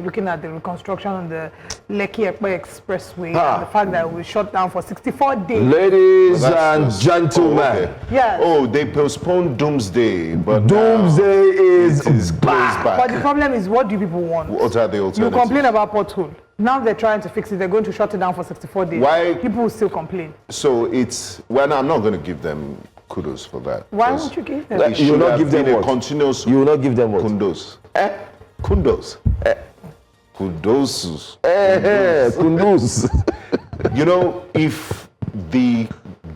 looking at the reconstruction on the Lekki-Epe Expressway and the fact that it was shut down for 64 days. Ladies and gentlemen. Okay. Yes. Oh, they postponed Doomsday, but Doomsday is back. But the problem is, what do people want? What are the alternatives? You complain about pothole. Now they're trying to fix it. They're going to shut it down for 64 days. Why? People will still complain. So it's, well, I'm not going to give them kudos for that. Why won't you give them? It You will should not have give them been a what? continuous You will not give them what? kundos. Kundos. Kudos. Kunduz. You know, if the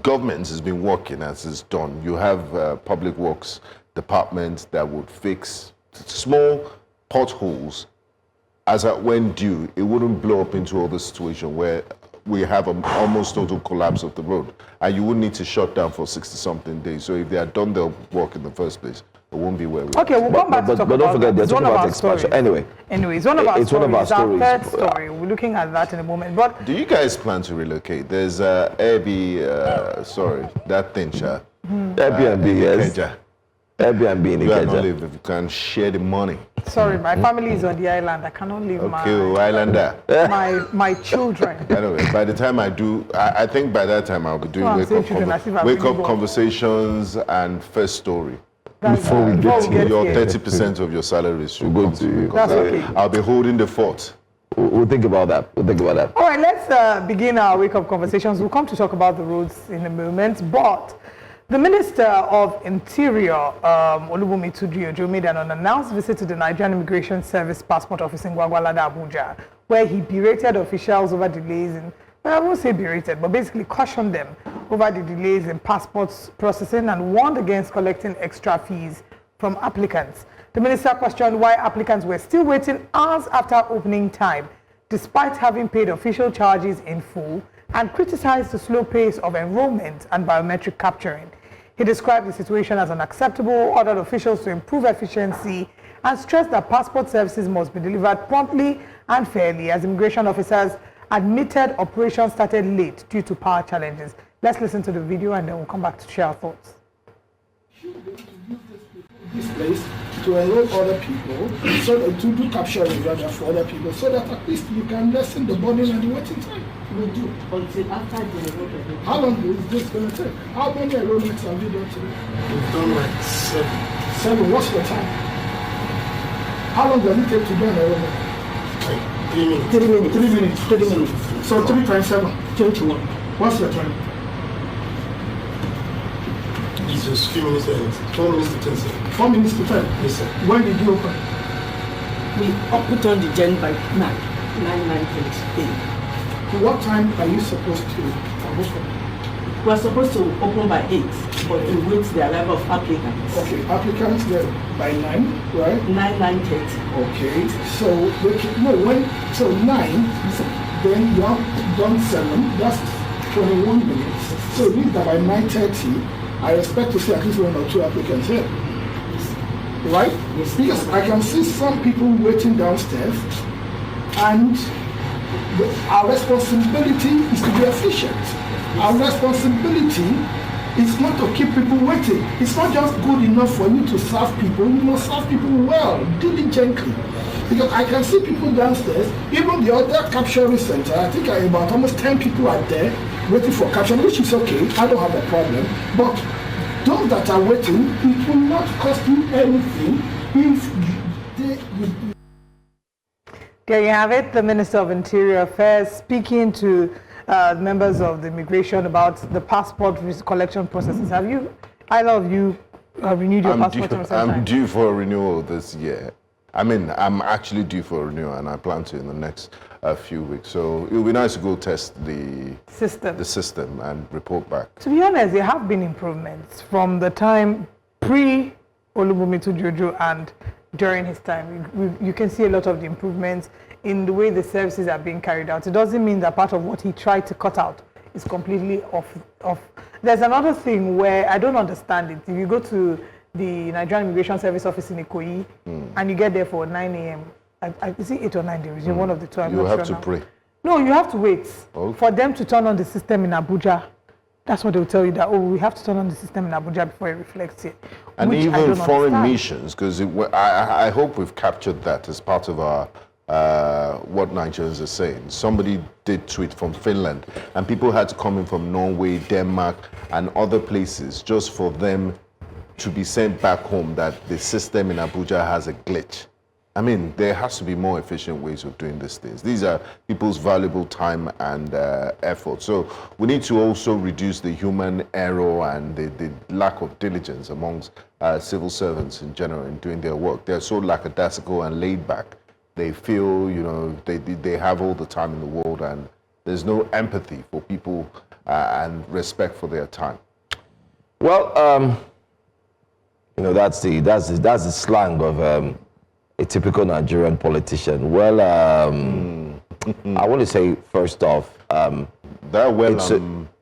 government has been working as it's done, you have public works department that would fix small potholes as at when due. It wouldn't blow up into all the situation where we have an almost total collapse of the road, and you wouldn't need to shut down for 60-something days. So if they had done their work in the first place, it won't be where we are. Okay, we'll come back to talk but about don't forget, that. they're talking about expansion. Anyway, it's one of our it's stories. one of our It's our stories. third story. We're looking at that in a moment. But Do you guys plan to relocate? There's that thing, Sha. Airbnb, yes. Ikeja. Airbnb in You are not Ikeja. live if you can share the money. sorry, my family is on the island. I cannot leave Okay, Islander. my children. Anyway, by the time I do, I think by that time I'll be doing No, I'm saying children, as if I've wake been up born. conversations and first story. Before we get to Your here. 30% of your salary should We'll go come to to me, you. because That's okay. I'll be holding the fort. We'll think about that. All right, let's begin our wake-up conversations. We'll come to talk about the roads in a moment, but the Minister of Interior, Olubunmi Tunji-Ojo, made an unannounced visit to the Nigerian Immigration Service passport office in Gwagwalada, Abuja, where he berated officials over delays in, well, I won't say berated, but basically cautioned them over the delays in passports processing and warned against collecting extra fees from applicants. The minister questioned why applicants were still waiting hours after opening time, despite having paid official charges in full, and criticized the slow pace of enrollment and biometric capturing. He described the situation as unacceptable, ordered officials to improve efficiency, and stressed that passport services must be delivered promptly and fairly, as immigration officers admitted operations started late due to power challenges. Let's listen to the video and then we'll come back to share our thoughts. This place to enroll other people, so that to do capturing rather for other people, so that at least you can lessen the burden and the waiting time. We do until after the enrollment. How long is this going to take? How many enrollments have you done today? We've done like 7. 7. What's your time? How long does it take to do an enrollment? Like 3 minutes. 3 minutes. 3 minutes. 3 minutes. So 3 times 7. 21. What's your time? It's just 3 minutes and 4 minutes to 10 seconds. 4 minutes to 10. Yes, sir. When did you open? We put on the gen by 9:30. What time are you supposed to open? We are supposed to open by 8, but we wait the arrival of applicants. Okay, applicants there by 9, right? 9:30. Okay, so they can, no, when, so 9, then you have done 7, that's 21 minutes. So it means that by 9:30, I expect to see at least 1 or 2 applicants here. Right? Yes. Because I can see some people waiting downstairs, and our responsibility is to be efficient. Our responsibility is not to keep people waiting. It's not just good enough for you to serve people, you must serve people well, diligently. Because I can see people downstairs, even the other capturing center, I think about almost 10 people are there waiting for capturing, which is okay, I don't have a problem. But those that are waiting, it will not cost you anything if There you have it, the Minister of Interior Affairs speaking to members of the immigration about the passport collection processes. Have you, either of you, renewed your passport? I'm due for a renewal this year. I mean, I'm actually due for a renewal, and I plan to in the next few weeks. So it would be nice to go test the system and report back. To be honest, there have been improvements from the time pre-Olubunmi Tunji-Ojo and during his time. You can see a lot of the improvements in the way the services are being carried out. It doesn't mean that part of what he tried to cut out is completely off. There's another thing where I don't understand it. If you go to the Nigerian Immigration Service office in Ikoyi and you get there for 9 a.m., I see 8 or 9 days, one of the two. You have to pray. No, you have to wait Okay. for them to turn on the system in Abuja. That's what they'll tell you, that, oh, we have to turn on the system in Abuja before it reflects here. And which I even don't foreign understand. missions, because I hope we've captured that as part of our what Nigerians are saying. Somebody did tweet from Finland, and people had to come in from Norway, Denmark, and other places just for them to be sent back home, that the system in Abuja has a glitch. I mean, there has to be more efficient ways of doing these things. These are people's valuable time and effort. So we need to also reduce the human error and the lack of diligence amongst civil servants in general in doing their work. They're so lackadaisical and laid back. They feel, you know, they have all the time in the world, and there's no empathy for people and respect for their time. Well, you know, that's the slang of a typical Nigerian politician. Well, I want to say first off,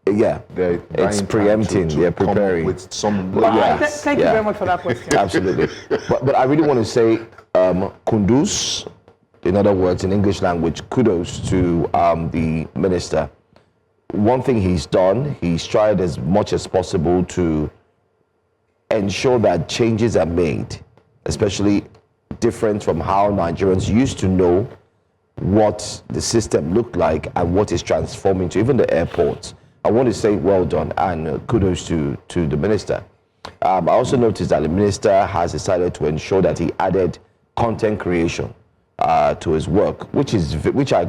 it's preempting. They're preparing. With some Thank you very much for that question. Absolutely. But I really want to say kundus, in other words, in English language, kudos to the minister. One thing he's done, he's tried as much as possible to ensure that changes are made, especially different from how Nigerians used to know what the system looked like and what is transforming to even the airports. I want to say well done and kudos to the minister. I also noticed that the minister has decided to ensure that he added content creation to his work, which I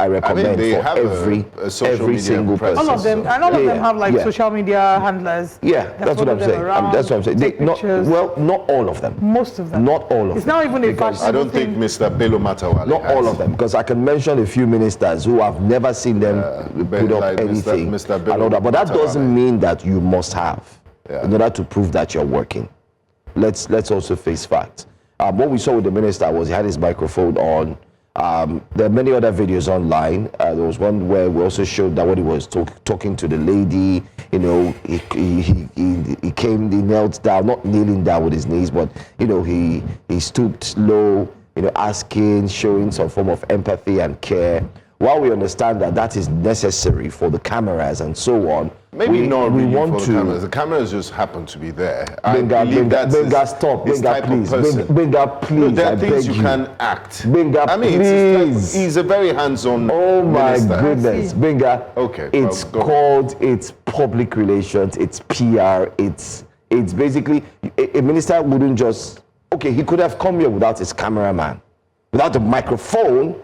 recommend for every single person. All of them, and all of them have like social media handlers. Yeah, that's what I'm saying. That's what I'm saying. Not all of them. Most of them. Not all of them. It's not even a fashion. I don't think Mr. Bello Matawale Not all of them, because I can mention a few ministers who have never seen them put up like anything. Mr. And all that. But that doesn't mean that you must have in order to prove that you're working. Let's also face facts. What we saw with the minister was he had his microphone on. There are many other videos online. There was one where we also showed that when he was talking to the lady, you know, he came, he knelt down, not kneeling down with his knees, but, you know, he stooped low, you know, asking, showing some form of empathy and care. While we understand that that is necessary for the cameras and so on, maybe not really for the cameras. The cameras just happen to be there. Benga, please. There are things you can act. Benga, I mean, please. He's a very hands-on Oh my minister. goodness, Benga. Okay, it's it's public relations, it's PR, it's basically a minister wouldn't just he could have come here without his cameraman, without a microphone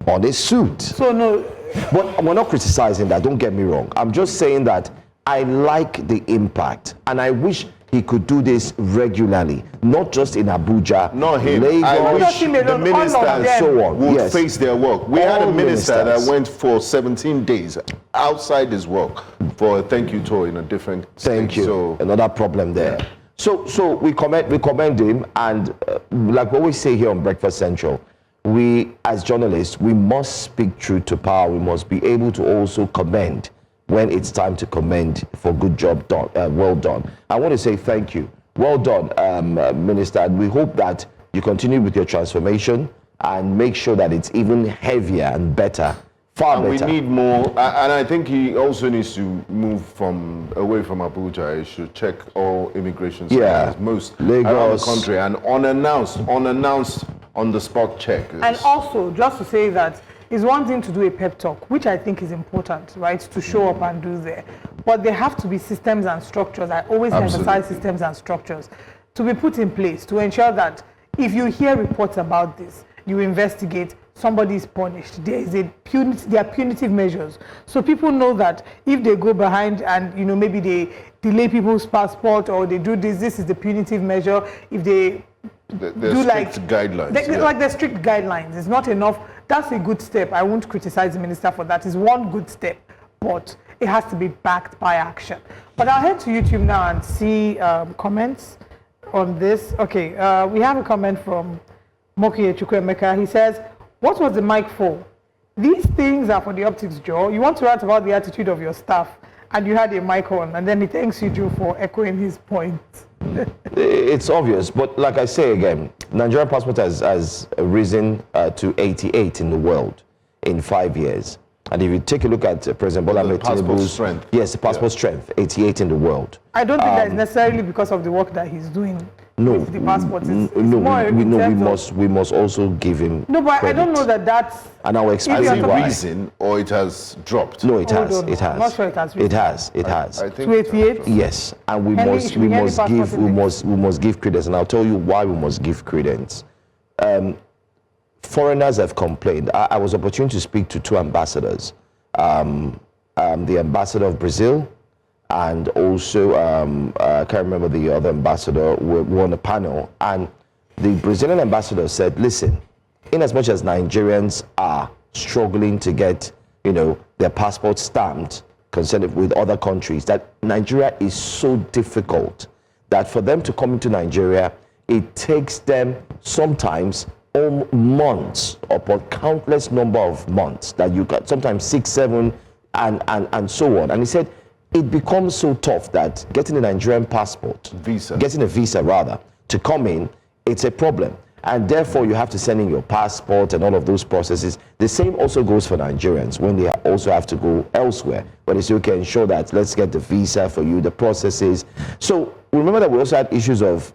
on his suit. So no. But we're not criticizing that, don't get me wrong. I'm just saying that I like the impact, and I wish he could do this regularly, not just in Abuja, not him. Lagos, I wish the minister and so on would face their work. We had a minister ministers. that went for 17 days outside his work for a thank you tour in a different state. Thank you. So, another problem there. Yeah. So we commend him, and like we always say here on Breakfast Central, we as journalists, we must speak truth to power. We must be able to also commend when it's time to commend for good job done, well done. I want to say thank you. Well done, Minister, and we hope that you continue with your transformation and make sure that it's even heavier and better, far better. We need more, and I think he also needs to move away from Abuja. He should check all immigration centers, most Lagos, around the country, and unannounced on-the-spot check. And also, just to say that it's one thing to do a pep talk, which I think is important, right, to show up and do there. But there have to be systems and structures. I always emphasize systems and structures to be put in place to ensure that if you hear reports about this, you investigate, somebody is punished. There are punitive measures. So people know that if they go behind and, you know, maybe they delay people's passport or they do this is the punitive measure. If they do strict guidelines. Like the strict guidelines. It's not enough. That's a good step. I won't criticize the minister for that. It's one good step, but it has to be backed by action. But I'll head to YouTube now and see comments on this. Okay, we have a comment from Moki Chukwemeka. He says, what was the mic for? These things are for the optics, Joe. You want to write about the attitude of your staff, and you had a mic on, and then he thanks you, Joe, for echoing his point. It's obvious, but like I say again, Nigerian passport has risen to 88 in the world in 5 years. And if you take a look at President Bola Ahmed Tinubu's strength. Yes, the passport strength, 88 in the world. I don't think that is necessarily because of the work that he's doing. with the passport. It's no, more we in terms of- we must also give him. No, but I don't credit. know that that's. And I'll As explain in why. reason, or it has dropped? No, it Oh, has. don't know. It has. I'm not sure it has It has. It has. I think To 88. Yes, and we Henry- it must should be Henry passport we must give credence, and I'll tell you why we must give credence. Foreigners have complained. I was opportune to speak to two ambassadors, the ambassador of Brazil, and also I can't remember the other ambassador. Were on a panel, and the Brazilian ambassador said, "Listen, in as much as Nigerians are struggling to get, their passports stamped, concerned with other countries, that Nigeria is so difficult that for them to come into Nigeria, it takes them sometimes months, upon countless number of months, that you got sometimes 6, 7, and so on." And he said it becomes so tough that getting a Nigerian passport, getting a visa rather, to come in, it's a problem. And therefore you have to send in your passport and all of those processes. The same also goes for Nigerians when they also have to go elsewhere. But it's okay, ensure that let's get the visa for you, the processes. So remember that we also had issues of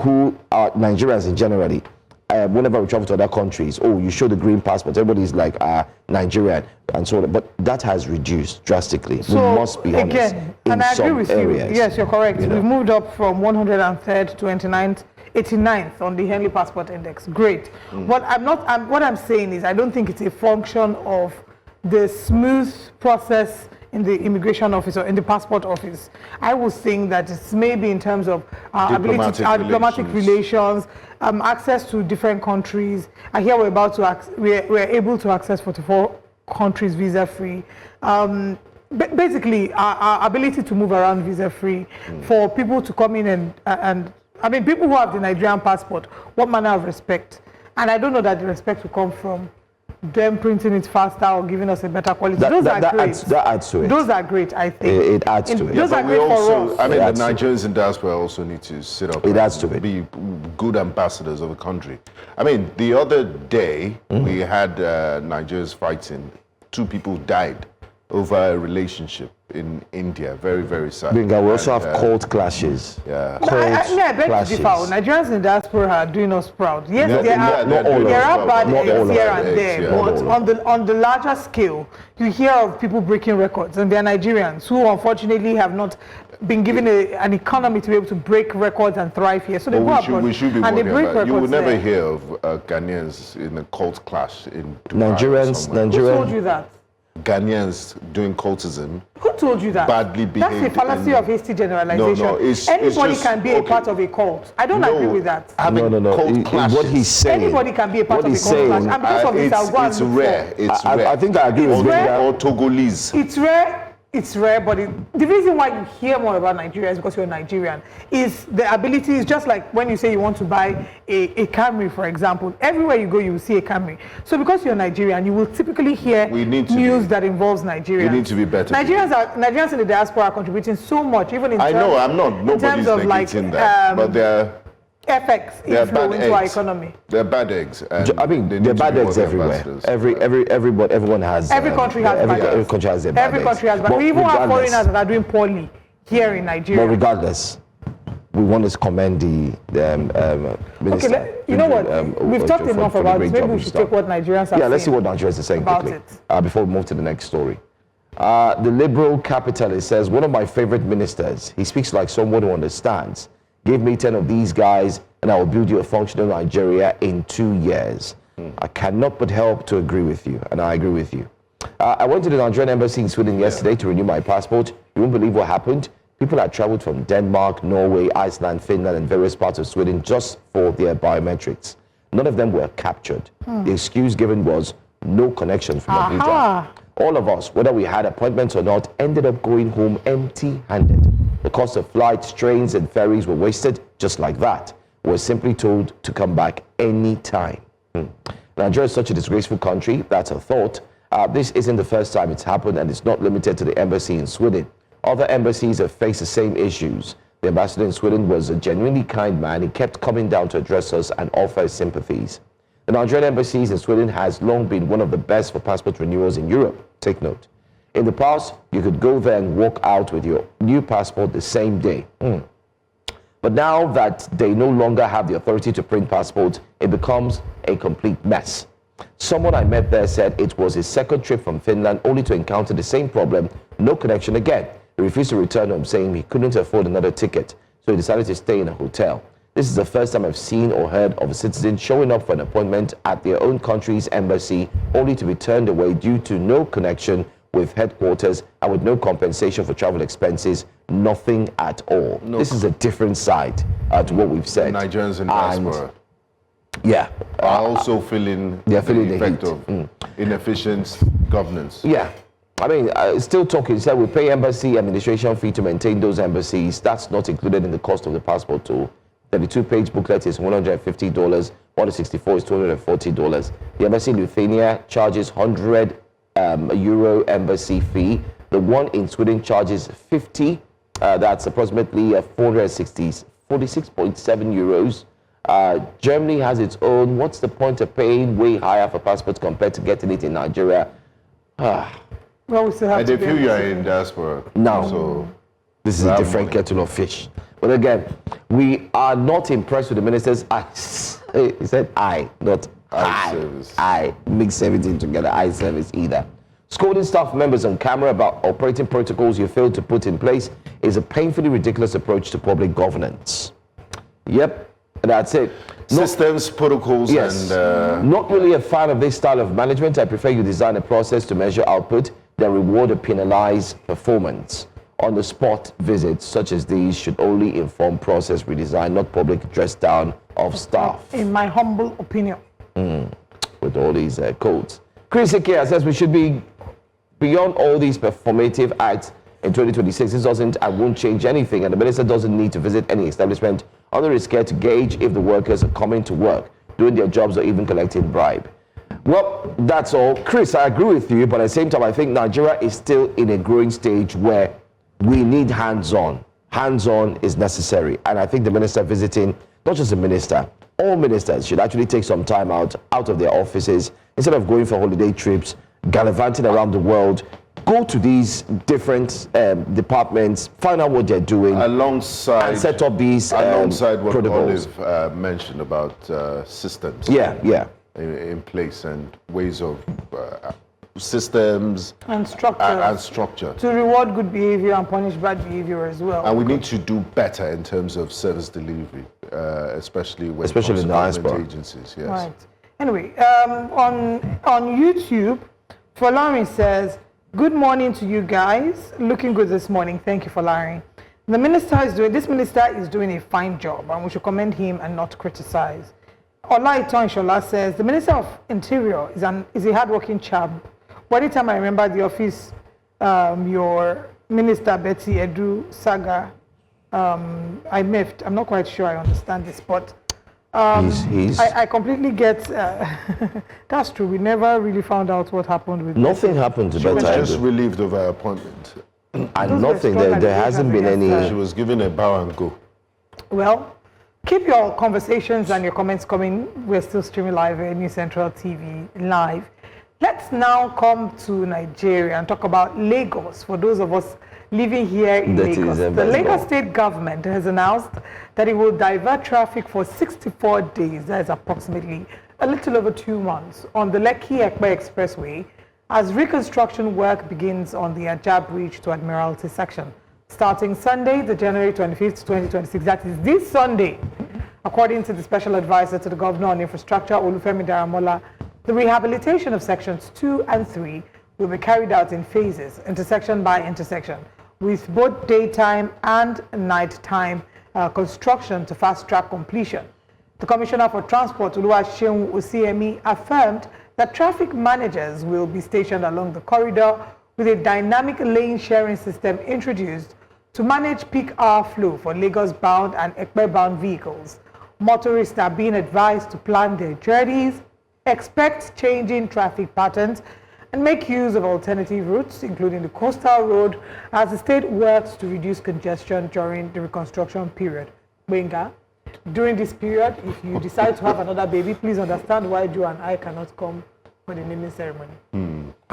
who are Nigerians in generally. Whenever we travel to other countries, you show the green passport, everybody's like Nigerian and so on. But that has reduced drastically. So we must be honest. again, and I agree with areas, you. Yes, you're correct. We've moved up from 103rd to 89th on the Henley Passport Index. Great. What I'm saying is I don't think it's a function of the smooth process in the immigration office or in the passport office. I was saying that it's maybe in terms of our diplomatic relations, access to different countries. I hear we're able to access 44 countries visa-free. Basically, our ability to move around visa-free for people to come in and I mean, people who have the Nigerian passport, what manner of respect? And I don't know that the respect will come from them printing it faster or giving us a better quality. Those are great. That adds to it. Those are great, I think. It adds to it. Those are But great for us. I mean, the Nigerians in diaspora also need to sit up It adds and to it. be good ambassadors of the country. I mean, the other day, we had Nigerians fighting. 2 people died over a relationship in India. Very, very sad. We also have cult clashes. Yeah. I beg to differ. Nigerians in diaspora are doing us proud. Yes, not there are bad not eggs all here of and them, there, yeah. but on the larger scale, you hear of people breaking records, and they're Nigerians who unfortunately have not been given an economy to be able to break records and thrive here. So they go abroad we should be and they worried break about. records. You will never there. hear of Ghanaians in a cult clash in Dubai or somewhere. Who told you that? Ghanaians doing cultism. Who told you that? Badly That's a behaved fallacy and- of hasty generalization. No, it's Anybody just- can be a okay. part of a cult. I don't agree with that. Having No. cult clashes. What he's saying. Anybody can be a part what of a he's cult clash. saying, And because of this, I'll go and it's look rare. for- It's rare. I think I agree with It's rare. Or Togolese. It's rare, but the reason why you hear more about Nigeria is because you're Nigerian. Is the ability is just like when you say you want to buy a Camry, for example. Everywhere you go, you will see a Camry. So because you're Nigerian, you will typically hear news that involves Nigerians. We need to be better. Nigerians in the diaspora are contributing so much, even in I terms, know. I'm not. in Nobody's terms of negating that. But they're FX bad inflow into our eggs. economy. They're bad eggs. And I mean, they there are need to bad be eggs worthy everywhere. ambassadors. Everyone has. Every country has bad eggs. Every country has their bad Every eggs. country has, but But we even have regardless- foreigners that are doing poorly here in Nigeria. But regardless, we want to commend the minister. Okay, you know what? We've talked enough about it. Maybe we should take what Nigerians are saying. Let's see what Nigerians are saying about quickly it. before we move to the next story. The liberal capitalist says, one of my favorite ministers, he speaks like someone who understands. Give me 10 of these guys and I will build you a functional Nigeria in 2 years. I cannot but help to agree with you, and I agree with you. I went to the Nigerian embassy in Sweden yesterday to renew my passport. You won't believe what happened. People had traveled from Denmark, Norway, Iceland, Finland, and various parts of Sweden just for their biometrics. None of them were captured. The excuse given was no connection from Abuja. All of us, whether we had appointments or not, ended up going home empty-handed. The cost of flights, trains, and ferries were wasted just like that. We were simply told to come back anytime. Nigeria is such a disgraceful country. That's a thought. This isn't the first time it's happened, and it's not limited to the embassy in Sweden. Other embassies have faced the same issues. The ambassador in Sweden was a genuinely kind man. He kept coming down to address us and offer his sympathies. The Nigerian embassies in Sweden has long been one of the best for passport renewals in Europe. Take note. In the past, you could go there and walk out with your new passport the same day. But now that they no longer have the authority to print passports, it becomes a complete mess. Someone I met there said it was his second trip from Finland only to encounter the same problem, no connection again. He refused to return home, saying he couldn't afford another ticket, so he decided to stay in a hotel. This is the first time I've seen or heard of a citizen showing up for an appointment at their own country's embassy only to be turned away due to no connection with headquarters and with no compensation for travel expenses, nothing at all. No. This is a different side to what we've said. Nigerians in diaspora. Yeah. Are also feeling the effect of inefficient governance. Yeah. I mean, still talking, said we pay embassy administration fee to maintain those embassies. That's not included in the cost of the passport tool. 32-page booklet is $150, 164 is $240. The embassy in Lithuania charges €100 Euro embassy fee. The one in Sweden charges 50. That's approximately 46.7 euros. Germany has its own. What's the point of paying way higher for passports compared to getting it in Nigeria? Well, we still have and to if you are in diaspora. No. So this is a different kettle of fish. But again, we are not impressed with the minister's he said I, not eye service. I mix everything together, eye service either. Scolding staff members on camera about operating protocols you failed to put in place is a painfully ridiculous approach to public governance. Yep, that's it. Systems, protocols, yes, and... Not really a fan of this style of management. I prefer you design a process to measure output, then reward or penalize performance. On-the-spot visits such as these should only inform process redesign, not public dress down of staff. In my humble opinion. With all these codes. Chris Ikea says we should be beyond all these performative acts in 2026. This doesn't and won't change anything, and the minister doesn't need to visit any establishment under his care to gauge if the workers are coming to work, doing their jobs, or even collecting bribe. Well, that's all. Chris, I agree with you, but at the same time, I think Nigeria is still in a growing stage where we need hands-on. Hands-on is necessary. And I think the minister visiting, not just the minister, all ministers should actually take some time out of their offices instead of going for holiday trips, gallivanting around the world. Go to these different departments, find out what they're doing, alongside and set up these alongside what protocols. Olive mentioned about systems. Yeah. In place and ways of systems and structure to reward good behavior and punish bad behavior as well. And we need to do better in terms of service delivery, especially when in the diaspora agencies. Yes. Right. Anyway, on YouTube, Folari says, "Good morning to you guys. Looking good this morning. Thank you, Folari. This minister is doing a fine job, and we should commend him and not criticize." Olaiton Shola says, "The Minister of Interior is a hardworking chap. But anytime I remember the office, your Minister Betty Edu saga, I miffed. I'm not quite sure I understand this, but I completely get that's true. We never really found out what happened with nothing happened to Betty. She was just relieved of her appointment. And nothing, there hasn't been any... She was given a bow and go. Well, keep your conversations and your comments coming. We're still streaming live at New Central TV Live. Let's now come to Nigeria and talk about Lagos. For those of us living here in Lagos, the Lagos State government has announced that it will divert traffic for 64 days, that is approximately a little over 2 months, on the Lekki-Epe Expressway as reconstruction work begins on the Abuja Bridge to Admiralty section, starting Sunday, the January 25th, 2026. That is this Sunday. According to the Special Advisor to the Governor on Infrastructure, Olufemi Daramola, the rehabilitation of sections 2 and 3 will be carried out in phases, intersection by intersection, with both daytime and nighttime construction to fast-track completion. The Commissioner for Transport, Oluwaseun Osiemi, affirmed that traffic managers will be stationed along the corridor with a dynamic lane sharing system introduced to manage peak hour flow for Lagos-bound and Epe-bound vehicles. Motorists are being advised to plan their journeys, expect changing traffic patterns, and make use of alternative routes, including the coastal road, as the state works to reduce congestion during the reconstruction period. Benga, during this period, if you decide to have another baby, please understand why Joe and I cannot come for the naming ceremony.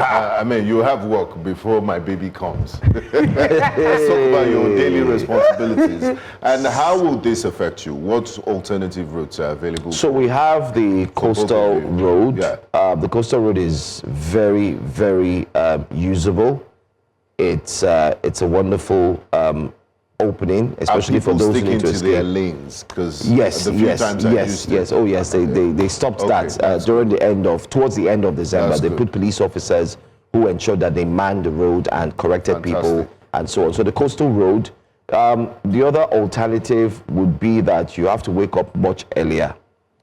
I mean, you have work before my baby comes. Let's talk about your daily responsibilities. And how will this affect you? What alternative routes are available? So we have the coastal road. Yeah. The coastal road is very, very usable. It's a wonderful opening, especially for those who need to escape. Their lanes, because yes. Oh yes, they stopped that towards the end of December. That's they good. put police officers who ensured that they manned the road and corrected people and so on. So the coastal road. The other alternative would be that you have to wake up much earlier.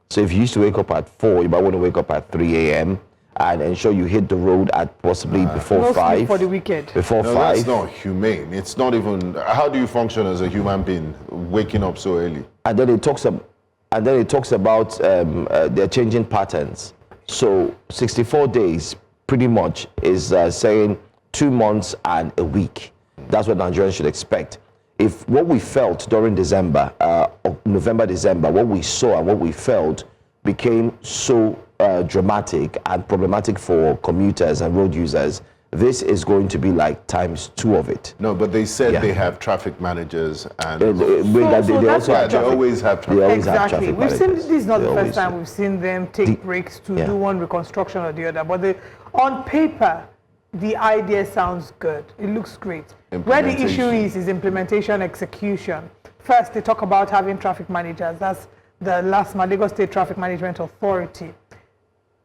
So if you used to wake up at 4, you might want to wake up at 3 a.m. and ensure you hit the road at possibly before 5. For the weekend. Before 5. That's not humane. It's not even. How do you function as a human being waking up so early? And then it talks about they're changing patterns. So 64 days pretty much is saying 2 months and a week. That's what Nigerians should expect. If what we felt during December, November, December, what we saw and what we felt became so dramatic and problematic for commuters and road users, this is going to be like ×2 of it. No, but they said they have traffic managers and They always have traffic. Exactly. We've seen this is not the first time have. we've seen them take breaks to do one reconstruction or the other. But on paper, the idea sounds good. It looks great. Where the issue is implementation, execution. First, they talk about having traffic managers. That's the LASMA, Lagos State Traffic Management Authority.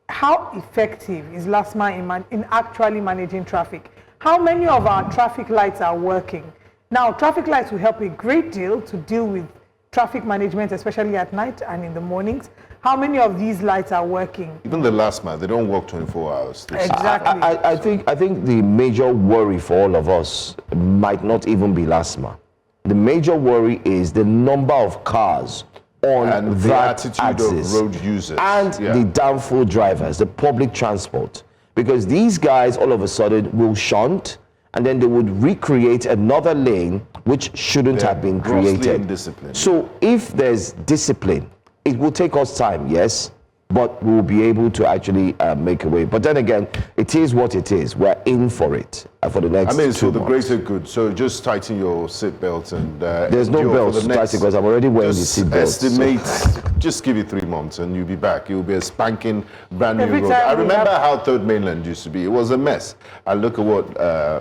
How effective is LASMA in actually managing traffic? How many of our traffic lights are working? Now, traffic lights will help a great deal to deal with traffic management, especially at night and in the mornings. How many of these lights are working? Even the LASMA, they don't work 24 hours. Exactly. I think the major worry for all of us might not even be LASMA. The major worry is the number of cars on and the that attitude axis of road users and the downfall drivers, the public transport, because these guys all of a sudden will shunt and then they would recreate another lane which shouldn't have been created. So if there's discipline, it will take us time, yes, but we'll be able to actually make a way. But then again, it is what it is. We're in for it for the next 2 months. So the greater good. So just tighten your seatbelt and there's no belt to tighten because I'm already wearing the seatbelt. Estimate, just give it 3 months and you'll be back. It will be a spanking brand new road. I remember how Third Mainland used to be. It was a mess. I look at what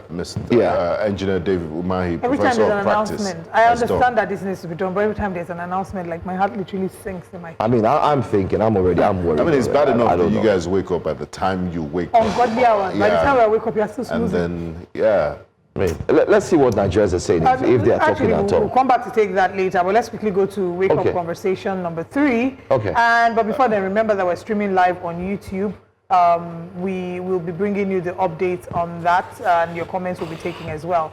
Mr. Engineer David Umahi, every time Professor there's of an Practice, announcement, I understand that this needs to be done, but every time there's an announcement, like my heart literally sinks in my. I mean, I'm thinking, I'm worried. I mean, it's bad enough that you guys wake up at the time you wake up. Ungodly hours. By the time I wake up, you're still snoozing. And then, I mean, let's see what Nigerians are saying if they are talking at all. We'll come back to take that later, but let's quickly go to Wake Up Conversation number 3. Okay. But before then, remember that we're streaming live on YouTube. We will be bringing you the updates on that, and your comments will be taken as well.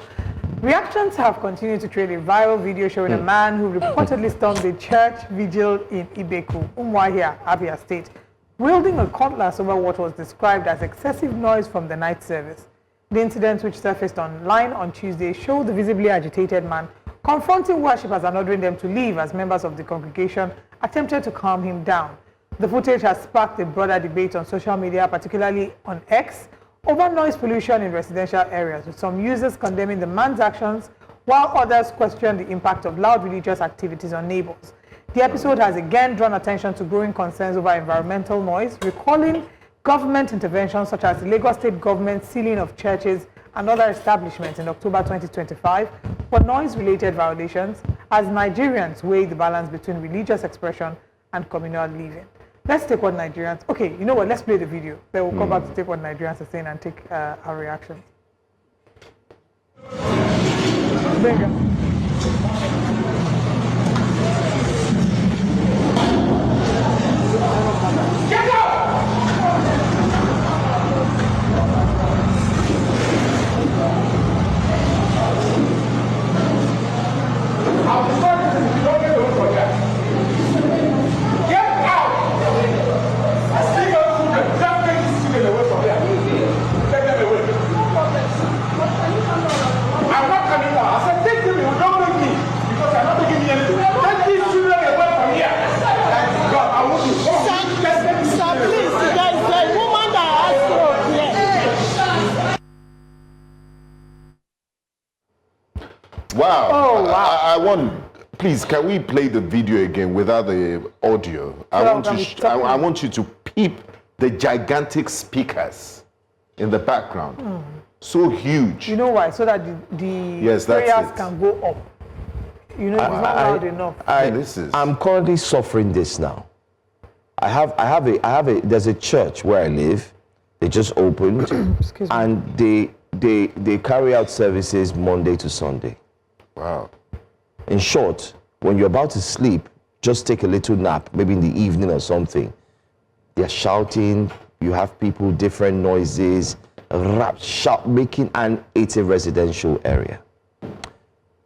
Reactions have continued to create a viral video showing a man who reportedly stormed a church vigil in Ibeku, Umuahia, Abia State, wielding a cutlass over what was described as excessive noise from the night service. The incident, which surfaced online on Tuesday, showed the visibly agitated man confronting worshippers and ordering them to leave as members of the congregation attempted to calm him down. The footage has sparked a broader debate on social media, particularly on X, over noise pollution in residential areas, with some users condemning the man's actions, while others question the impact of loud religious activities on neighbors. The episode has again drawn attention to growing concerns over environmental noise, recalling government interventions such as the Lagos State government sealing of churches and other establishments in October 2025 for noise-related violations, as Nigerians weigh the balance between religious expression and communal living. Let's take what Nigerians... Okay, you know what? Let's play the video. Then we'll come back to take what Nigerians are saying and take our reactions. Venga. Get out! Wow. Oh, wow. I want, please, can we play the video again without the audio? I want you to peep the gigantic speakers in the background. So huge. You know why? So that the Yes, that's prayers it. can go up. You know, it's not loud enough. I'm currently suffering this now. I have a. There's a church where I live. They just opened, Excuse me. and they carry out services Monday to Sunday. Wow. In short, when you're about to sleep, just take a little nap, maybe in the evening or something. They're shouting. You have people, different noises, rap, shout, making, and it's a residential area.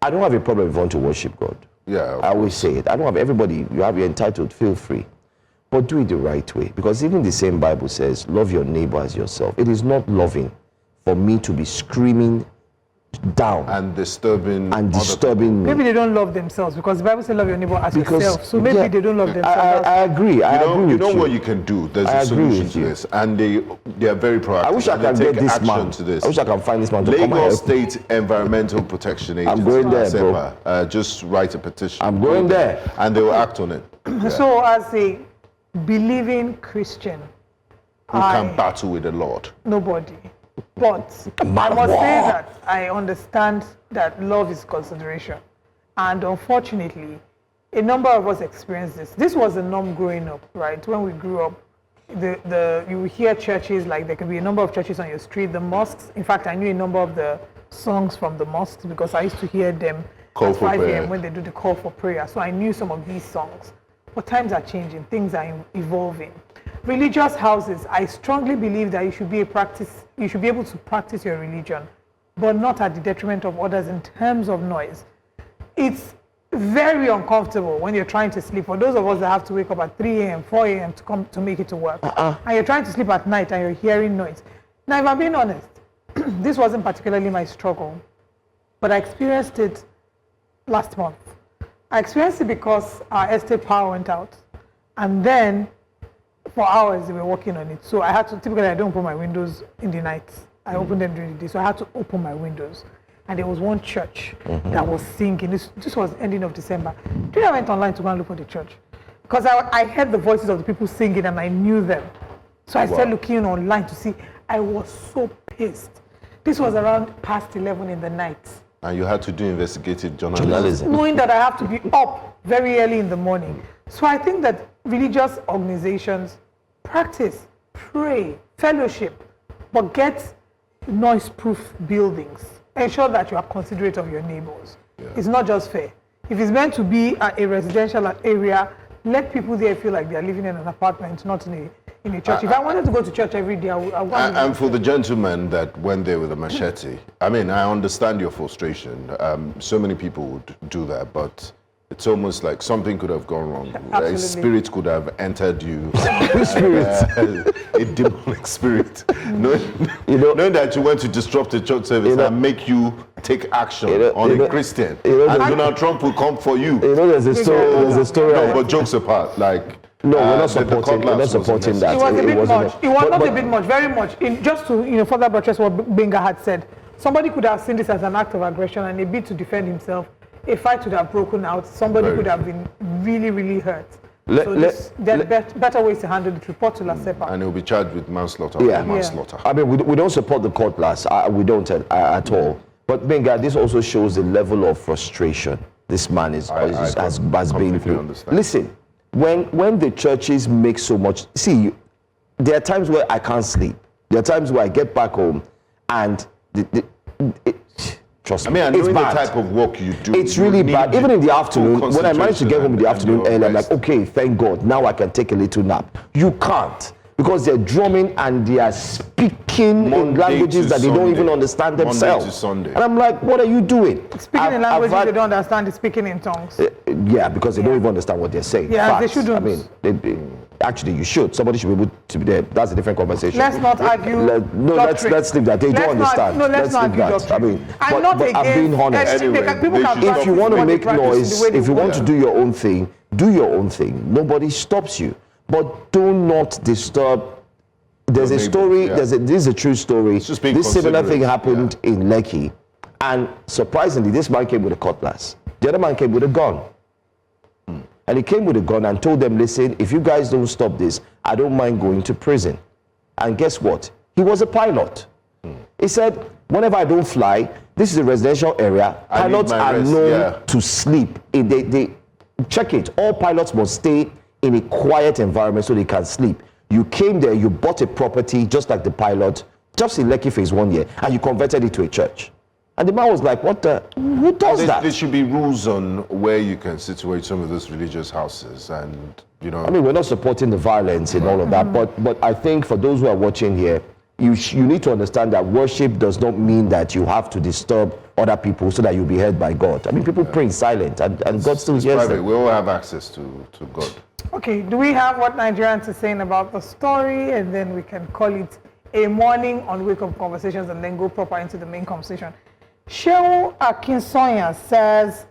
I don't have a problem if you want to worship God. Yeah. I always say it. I don't have everybody. You're entitled. Feel free. But do it the right way. Because even the same Bible says, love your neighbor as yourself. It is not loving for me to be screaming down And disturbing me. Maybe they don't love themselves because the Bible says love your neighbor as yourself. So maybe they don't love themselves. I agree. I agree with You know you. what you can do? There's I a agree solution with to you. this, and they are very proactive. I wish I and can they get take this action man. to this. I wish I can find this man to come and Lagos help me. State Environmental Protection Agency. I'm going there, bro. SEPA, just write a petition. I'm going there. And they will act on it. Who So as a believing Christian, can battle with the Lord? nobody. But I must say that I understand that love is consideration. And unfortunately, a number of us experience this. This was the norm growing up, right? When we grew up, you hear churches, like there can be a number of churches on your street, the mosques. In fact, I knew a number of the songs from the mosques because I used to hear them Call at for 5 prayer. a.m. when they do the call for prayer. So I knew some of these songs. But times are changing, things are evolving. Religious houses, I strongly believe that you should be able to practice your religion, but not at the detriment of others in terms of noise. It's very uncomfortable when you're trying to sleep. For those of us that have to wake up at 3 a.m., 4 a.m. to come to make it to work, and you're trying to sleep at night and you're hearing noise. Now, if I'm being honest, this wasn't particularly my struggle, but I experienced it last month. I experienced it because our estate power went out, and then for hours they were working on it. So I had to, typically I don't open my windows in the night. I open them during the day. So I had to open my windows. And there was one church that was singing. This was ending of December. Then I went online to go and look for the church. Because I heard the voices of the people singing and I knew them. So I started looking online to see. I was so pissed. This was around past 11 in the night. And you had to do investigative journalism. Knowing that I have to be up very early in the morning. So I think that religious organizations practice, pray, fellowship, but get noise-proof buildings. Ensure that you are considerate of your neighbors. Yeah. It's not just fair. If it's meant to be a residential area, let people there feel like they are living in an apartment, not in a church. If I wanted to go to church every day, I would And for the gentleman that went there with a machete, I mean, I understand your frustration. So many people would do that, but it's almost like something could have gone wrong. Absolutely. A spirit could have entered you. A demonic spirit. Knowing that you went to disrupt the church service and make you take action on a Christian. And Donald Trump will come for you. There's a story. No, but jokes apart, like... No, we're not supporting that. It was a bit much. It was not a bit much, very much. Just to further buttress what Benga had said, somebody could have seen this as an act of aggression and a bid to defend himself. A fight would have broken out. Somebody could have been really, really hurt. There are better ways to handle it. Report to La SEPA. And he'll be charged with manslaughter. Manslaughter. I mean, we don't support the cutlass. We don't at all. But Benga, this also shows the level of frustration this man has been through. Listen. When the churches make so much, see, there are times where I can't sleep. There are times where I get back home and trust me, I mean, it's the bad. type of work you do. It's really bad. Even in the afternoon, when I manage to get home in the afternoon early, I'm like, okay, thank God, now I can take a little nap. You can't. Because they're drumming and they are speaking in languages that they don't even understand themselves. Monday to Sunday. And I'm like, what are you doing? Speaking in languages they don't understand, is speaking in tongues. Yeah, because they don't even understand what they're saying. Yeah, Facts. they shouldn't. I mean, actually, you should. Somebody should be able to be there. That's a different conversation. Let's not argue. Let's leave that. They don't understand. Let's not argue that. I mean, I'm but I'm being honest. If you want to make noise, if you want to do your own thing, do your own thing. Nobody stops you. But do not disturb. There's a story. This is a true story. This similar thing happened in Lekki, And surprisingly, this man came with a cutlass. The other man came with a gun. And he came with a gun and told them, listen, if you guys don't stop this, I don't mind going to prison. And guess what? He was a pilot. He said, whenever I don't fly, this is a residential area. Pilots are known to sleep. They check it. All pilots must stay in a quiet environment so they can sleep. You came there, you bought a property just like the pilot, just in Lekki phase 1 year, and you converted it to a church. And the man was like, what the, who does that? There should be rules on where you can situate some of those religious houses and, you know. I mean, we're not supporting the violence and all of that, but I think for those who are watching here, you need to understand that worship does not mean that you have to disturb other people so that you'll be heard by God. I mean, people pray in silence and God still hears them. We all have access to God. Okay, do we have what Nigerians are saying about the story, and then we can call it a morning on Wake Up Conversations and then go proper into the main conversation. Shehu Akinsoya says,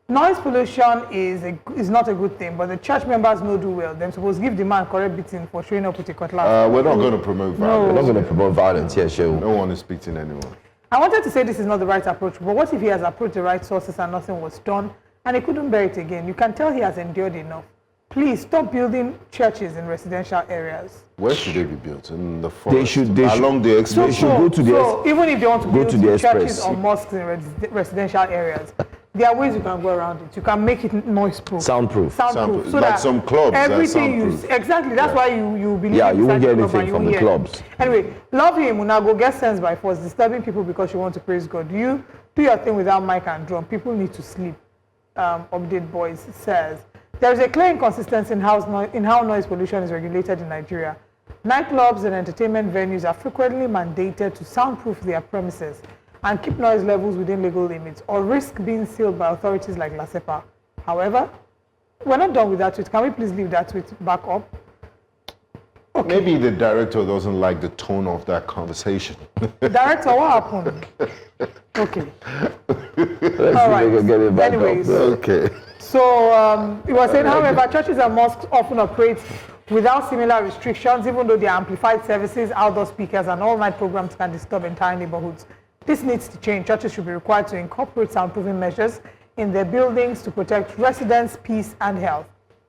noise pollution is not a good thing, but the church members know do well. They're supposed to give the man correct beating for showing up with a cutlass. We're not going to promote violence. We're not going to promote violence, yes, Shehu. No one is beating anyone. I wanted to say this is not the right approach, but what if he has approached the right sources and nothing was done, and he couldn't bear it again? You can tell he has endured enough. Please stop building churches in residential areas. Where should they be built? In the forest? They should along the express. They should go to the even if they want to build to the churches or mosques in residential areas, there are ways you can go around it. You can make it noise-proof. Soundproof. Soundproof. So like that some clubs everything exactly. That's why you believe. Yeah, you won't get anything from the clubs. Anyway, love him. Una go get sense by force, disturbing people because you want to praise God. You do your thing without mic and drum. People need to sleep. Update Boys says there is a clear inconsistency in how noise pollution is regulated in Nigeria. Nightclubs and entertainment venues are frequently mandated to soundproof their premises and keep noise levels within legal limits, or risk being sealed by authorities like LASEPA. However, we're not done with that tweet. Can we please leave that tweet back up? Okay. Maybe the director doesn't like the tone of that conversation. Director, what happened? Okay. All right. Anyways. Okay. So he was saying, however, churches and mosques often operate without similar restrictions, even though their amplified services, outdoor speakers, and all-night programs can disturb entire neighborhoods. This needs to change. Churches should be required to incorporate soundproofing measures in their buildings to protect residents' peace and health.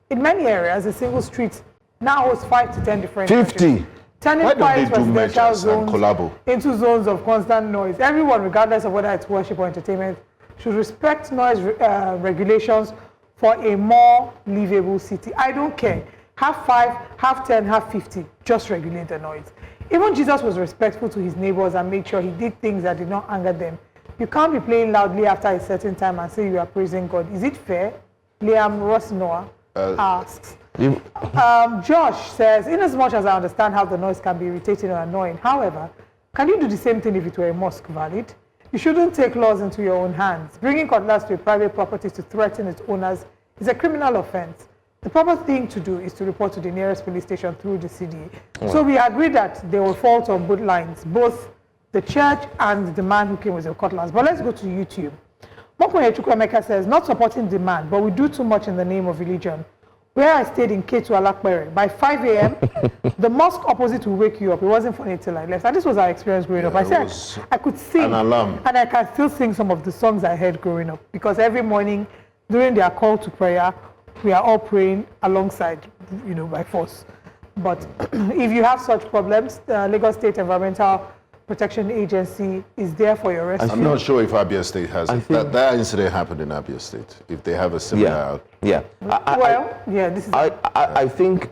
In many areas, a single street now hosts 5 to 10 different 50. churches, turning Why don't quiet they do residential measures and zones collabo? into zones of constant noise. Everyone, regardless of whether it's worship or entertainment, should respect noise regulations for a more livable city. I don't care. Have 5, have 10, have 50. Just regulate the noise. Even Jesus was respectful to his neighbors and made sure he did things that did not anger them. You can't be playing loudly after a certain time and say you are praising God. Is it fair? Liam Rossnoa asks. Josh says, in as much as I understand how the noise can be irritating or annoying, however, can you do the same thing if it were a mosque valid? You shouldn't take laws into your own hands. Bringing cutlass to a private property to threaten its owners is a criminal offense. The proper thing to do is to report to the nearest police station through the CDA. Wow. So we agree that there were faults on both lines, both the church and the man who came with the cutlass. But let's go to YouTube. Mokonye Chukwemeka says, not supporting demand, but we do too much in the name of religion. Where I stayed in Ketu Alakpere, by 5 a.m., the mosque opposite will wake you up. It wasn't funny till I left. And this was our experience growing up. I said I could sing, an alarm. And I can still sing some of the songs I heard growing up. Because every morning, during their call to prayer, we are all praying alongside, by force. But if you have such problems, the Lagos State Environmental Protection Agency is there for your rescue. I'm not sure if Abia State has it. That incident happened in Abia State. If they have a similar... This is... I think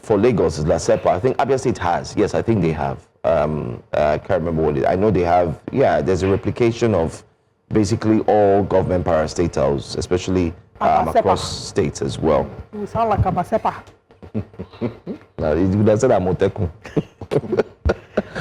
for Lagos, LASEPA, I think Abia State has. Yes, I think they have. I can't remember what it is. I know they have, there's a replication of basically all government parastatals, especially across states as well. You sound like a Masepa. No, you would have said Amotekun.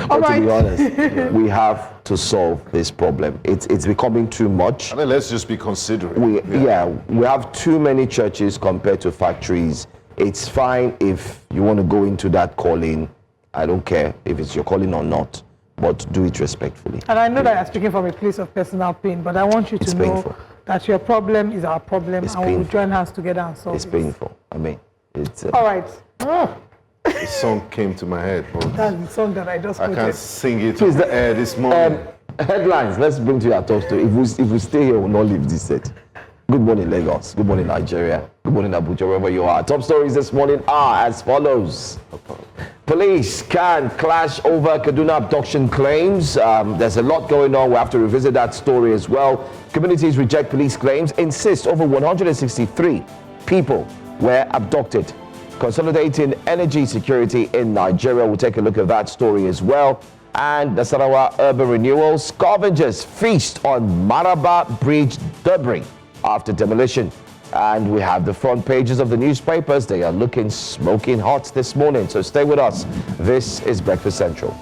But to be honest, we have to solve this problem. It's becoming too much. I mean, let's just be considerate. We have too many churches compared to factories. It's fine if you want to go into that calling. I don't care if it's your calling or not, but do it respectfully. And I know that you're speaking from a place of personal pain, but I want you to know that your problem is our problem, and we will join hands together and solve it. It's painful. I mean, it's... All right. The song came to my head, but that's the song that I just quoted. I can't sing it this morning. Headlines. Let's bring to your top story. If we stay here, we'll not leave this set. Good morning, Lagos. Good morning, Nigeria. Good morning, Abuja, wherever you are. Top stories this morning are as follows. Police can clash over Kaduna abduction claims. There's a lot going on. We have to revisit that story as well. Communities reject police claims, insist over 163 people were abducted. Consolidating energy security in Nigeria. We'll take a look at that story as well. And the Nasarawa urban renewal. Scavengers feast on Maraba Bridge debris after demolition. And we have the front pages of the newspapers. They are looking smoking hot this morning. So stay with us. This is Breakfast Central.